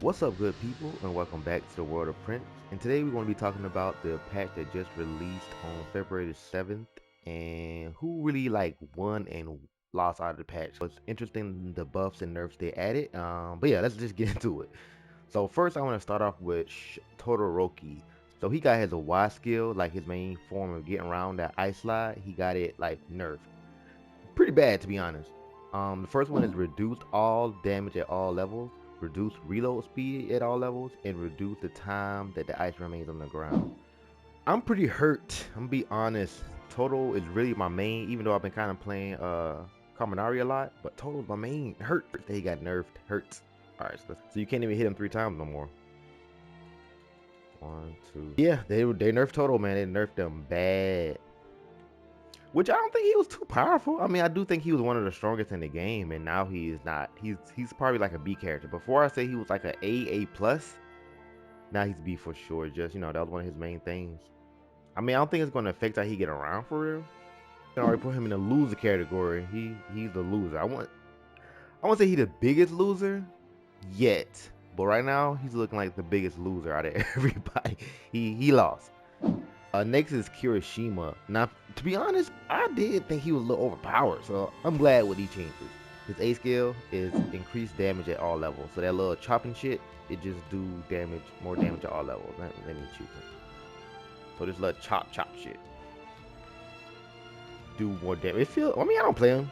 What's up, good people, and welcome back to the world of Prince. And today we're going to be talking about the patch that just released on February the 7th and who really won and lost out of the patch. So it's interesting the buffs and nerfs they added. But yeah, let's just get into it. So first I want to start off with Todoroki. So he got his Y skill, like his main form of getting around that ice slide. He got it like nerfed. Pretty bad to be honest. The first one is reduced all damage at all levels, reduce reload speed at all levels, and reduce the time that the ice remains on the ground. I'm pretty hurt. I'm gonna be honest. Total is really my main, even though I've been kind of playing Kaminari a lot, but Total is my main. Hurt that he got nerfed. Hurts. Alright, so you can't even hit him 3 times no more. One, two. Yeah, they nerfed Total, man. They nerfed them bad. Which I don't think he was too powerful. I mean, I do think he was one of the strongest in the game, and now he is not. He's probably like a B character. Before I say he was like a A plus. Now he's B for sure. Just that was one of his main things. I mean, I don't think it's gonna affect how he get around for real. I can already put him in the loser category. He's the loser. I won't say he's the biggest loser yet, but right now he's looking like the biggest loser out of everybody. He lost. Next is Kirishima. Now, to be honest, I did think he was a little overpowered, so I'm glad with these changes. His A skill is increased damage at all levels. So that little chopping shit, it just do damage, more damage at all levels. Let me choose it. So this little chop shit do more damage. I mean, I don't play him,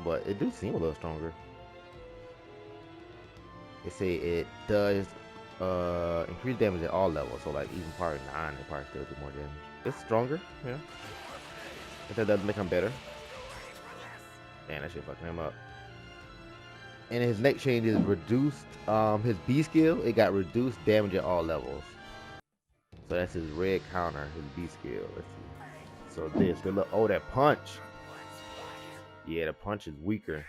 but it do seem a little stronger. They say it does increase damage at all levels. So like even part 9, it probably still do more damage. It's stronger, yeah. If that doesn't make him better. Man, that shit fucking him up. And his next change is reduced his B skill, it got reduced damage at all levels. So that's his red counter, his B skill. Let's see. So this, the look, oh, that punch. Yeah, the punch is weaker.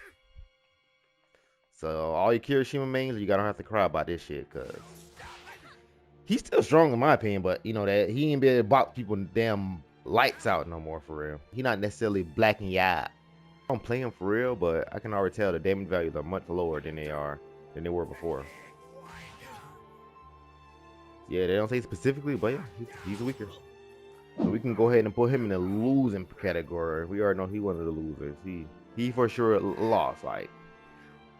So all your Kirishima mains, you gotta have to cry about this shit, cause he's still strong in my opinion, but that he ain't be able to box people damn lights out no more for real. He not necessarily black and yeah. I don't play him for real, but I can already tell the damage values are much lower than they were before. Yeah, they don't say specifically, but yeah, he's weaker. So we can go ahead and put him in the losing category. We already know he one of the losers. He for sure lost. Like,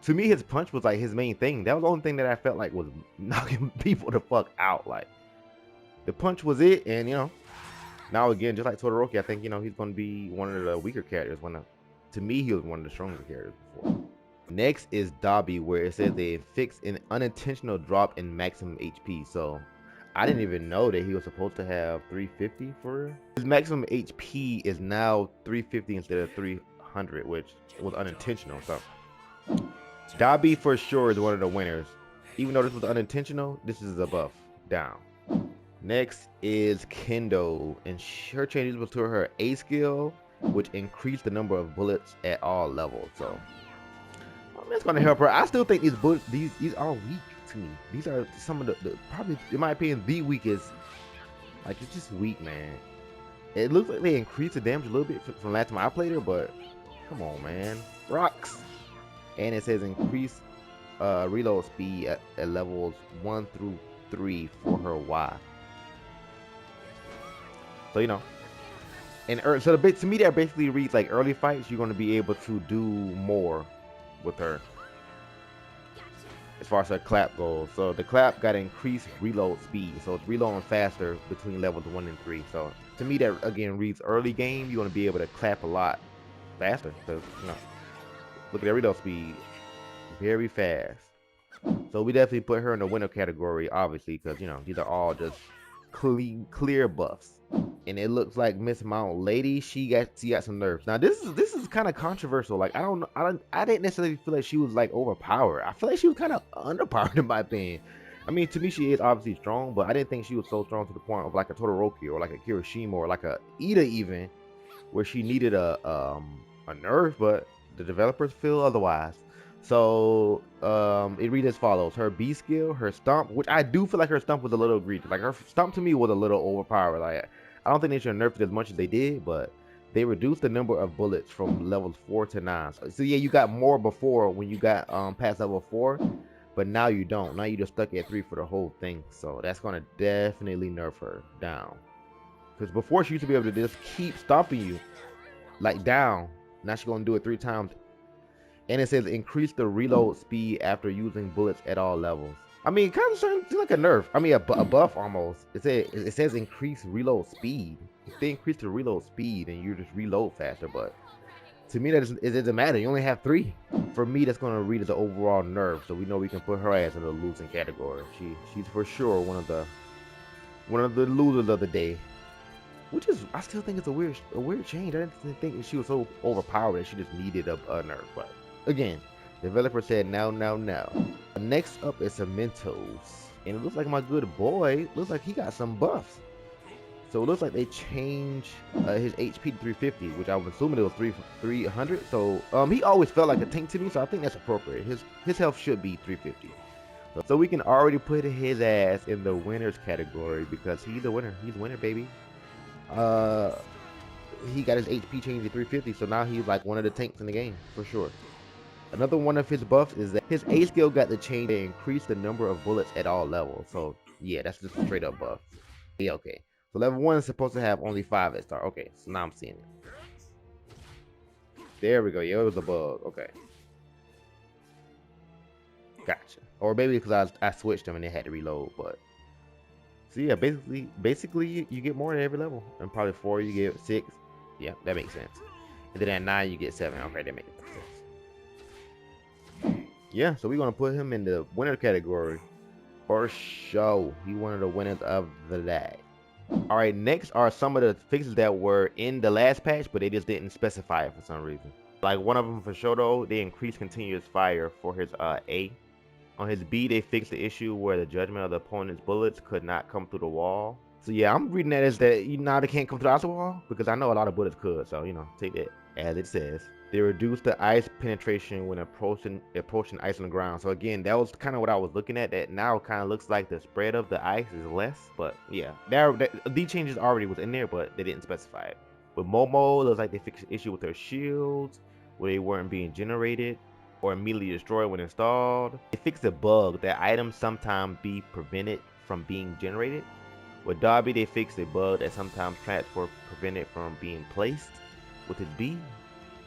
to me, his punch was like his main thing. That was the only thing that I felt like was knocking people the fuck out. Like, the punch was it, and now again, just like Todoroki, I think he's gonna be one of the weaker characters. To me, he was one of the stronger characters before. Next is Dabi, where it says they fixed an unintentional drop in maximum HP. So I didn't even know that he was supposed to have 350 for real. His maximum HP is now 350 instead of 300, which was unintentional. So Dabi for sure is one of the winners. Even though this was unintentional, this is a buff down. Next is Kendo, and her changes was to her A skill, which increased the number of bullets at all levels. So it's gonna help her. I still think these bullets, these are weak to me. These are some of the probably, in my opinion, the weakest. Like, it's just weak, man. It looks like they increased the damage a little bit from last time I played her, but come on, man. Rocks. And it says increase reload speed at levels 1 through 3 for her Y. So and so to me that basically reads like early fights, you're gonna be able to do more with her as far as her clap goes. So the clap got increased reload speed, so it's reloading faster between levels 1 and 3. So to me that again reads early game, you're gonna be able to clap a lot faster because look at that reload speed, very fast. So we definitely put her in the winner category, obviously, because these are all just clear buffs. And it looks like Miss Mount Lady, she got some nerfs. Now this is kind of controversial. Like, I didn't necessarily feel like she was like overpowered. I feel like she was kind of underpowered in my opinion. I mean, to me she is obviously strong, but I didn't think she was so strong to the point of like a Todoroki or like a Kirishima or like a Ida even, where she needed a nerf, but the developers feel otherwise. So it reads as follows: her B skill, her stomp, which I do feel like her stomp was a little egregious. Like, her stomp to me was a little overpowered. Like, I don't think they should have nerfed it as much as they did, but they reduced the number of bullets from levels 4 to 9. So yeah, you got more before when you got past level 4, But now you don't. Now you just stuck at 3 for the whole thing. So that's gonna definitely nerf her down. Because before she used to be able to just keep stomping you like down. Now she's gonna do it 3 times. And it says increase the reload speed after using bullets at all levels. I mean, kind of seems like a nerf. I mean, a buff almost. It says increase reload speed. If they increase the reload speed, and you just reload faster. But to me, it doesn't matter. You only have 3. For me, that's gonna read as an overall nerf. So we know we can put her ass in the losing category. She's for sure one of the losers of the day. Which is, I still think it's a weird change. I didn't think she was so overpowered that she just needed a nerf. But again, developer said now. Next up is Cementos, and it looks like my good boy looks like he got some buffs. So it looks like they changed his HP to 350, which I was assuming it was 300. So he always felt like a tank to me, so I think that's appropriate. His health should be 350. So we can already put his ass in the winners category because he's a winner. He's a winner, baby. He got his HP changed to 350, so now he's like one of the tanks in the game for sure. Another one of his buffs is that his A skill got the change to increase the number of bullets at all levels. So yeah, that's just a straight up buff. Yeah, okay. So level 1 is supposed to have only 5 at start. Okay, so now I'm seeing it. There we go. Yeah, it was a bug. Okay. Gotcha. Or maybe because I switched them and they had to reload, but so yeah, basically you get more at every level. And probably 4 you get 6. Yeah, that makes sense. And then at 9 you get 7. Okay, that makes sense. Yeah, so we're gonna put him in the winner category for sure. He one of the winners of the day. All right, next are some of the fixes that were in the last patch, but they just didn't specify it for some reason. Like one of them for sure though, they increased continuous fire for his A. On his B, they fixed the issue where the judgment of the opponent's bullets could not come through the wall. So yeah, I'm reading that as that now they can't come through the wall because I know a lot of bullets could. So take that as it says. They reduced the ice penetration when approaching ice on the ground. So again, that was kind of what I was looking at. That now kind of looks like the spread of the ice is less. But yeah, these changes already was in there, but they didn't specify it. With Momo, it looks like they fixed the issue with their shields where they weren't being generated or immediately destroyed when installed. They fixed a bug that items sometimes be prevented from being generated. With Darby, they fixed a bug that sometimes traps were prevented from being placed. With his B,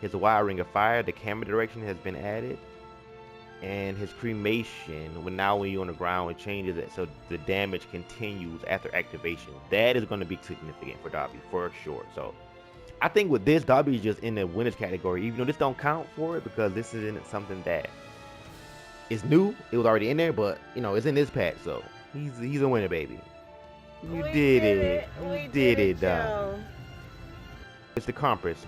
his wide ring of fire, the camera direction has been added. And his cremation, when you're on the ground, it changes it so the damage continues after activation. That is going to be significant for Darby for sure. So I think with this, Darby is just in the winners category, even though this don't count for it because this isn't something that is new. It was already in there, but it's in this patch, so he's a winner, baby. You did it. You did it, Darby. It's the Compass.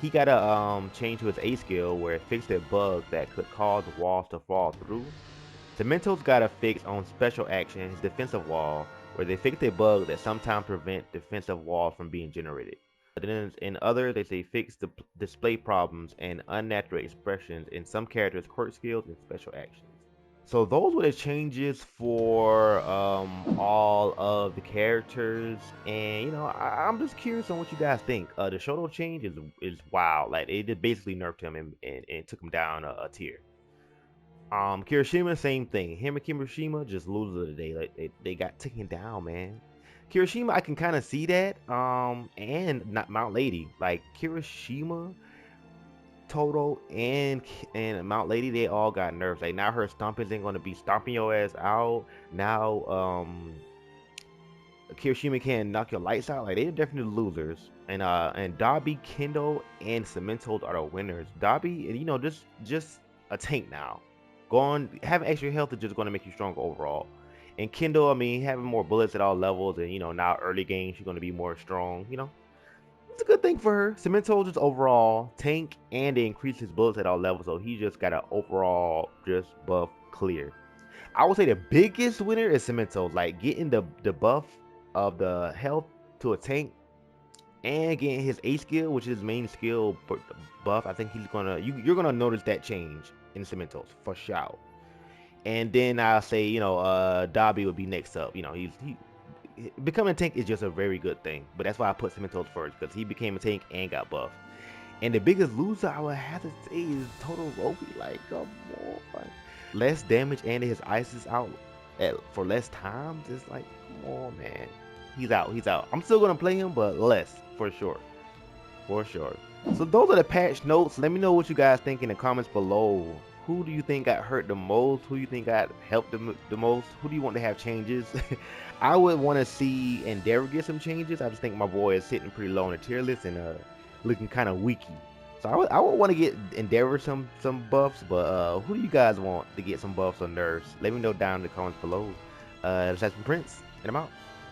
He got a change to his A skill where it fixed a bug that could cause walls to fall through. Cementos got a fix on special action, his defensive wall, where they fixed a bug that sometimes prevent defensive walls from being generated. But then in others, they fix the display problems and unnatural expressions in some characters' quirk skills and special actions. So those were the changes for all of the characters, and I'm just curious on what you guys think. The Shoto change is wild. Like they just basically nerfed him and took him down a tier. Kirishima, same thing. Him and Kirishima just losers of the day. Like they got taken down, man. Kirishima, I can kind of see that. And not Mount Lady. Like Kirishima, Toto, and Mount Lady, they all got nerfs. Like now her stompings ain't gonna be stomping your ass out. Now Kirishima can't knock your lights out. Like they're definitely losers. And Darby, Kendo, and Cementos are the winners. Darby, just a tank now. Having extra health is just gonna make you stronger overall. And Kendo, I mean, having more bullets at all levels, and now early game she's gonna be more strong. It's a good thing for her. Cementos just overall tank, and they increase his bullets at all levels, so he just got an overall just buff clear. I would say the biggest winner is Cementos, like getting the buff of the health to a tank, and getting his A skill, which is his main skill buff. I think you're gonna notice that change in Cementos for sure. And then I'll say, Darby would be next up. He becoming a tank is just a very good thing, but that's why I put Cementos first, because he became a tank and got buffed. And the biggest loser I would have to say is Todoroki. Like, come on. less damage and his ice is out for less times. It's like, come on, man. He's out. He's out. I'm still gonna play him, but less for sure. For sure. So those are the patch notes. Let me know what you guys think in the comments below. Who do you think got hurt the most? Who do you think got helped the most? Who do you want to have changes? I would want to see Endeavor get some changes. I just think my boy is sitting pretty low on the tier list and looking kind of weaky. So I would want to get Endeavor some buffs, but who do you guys want to get some buffs or nerfs? Let me know down in the comments below. That's from Prince, and I'm out.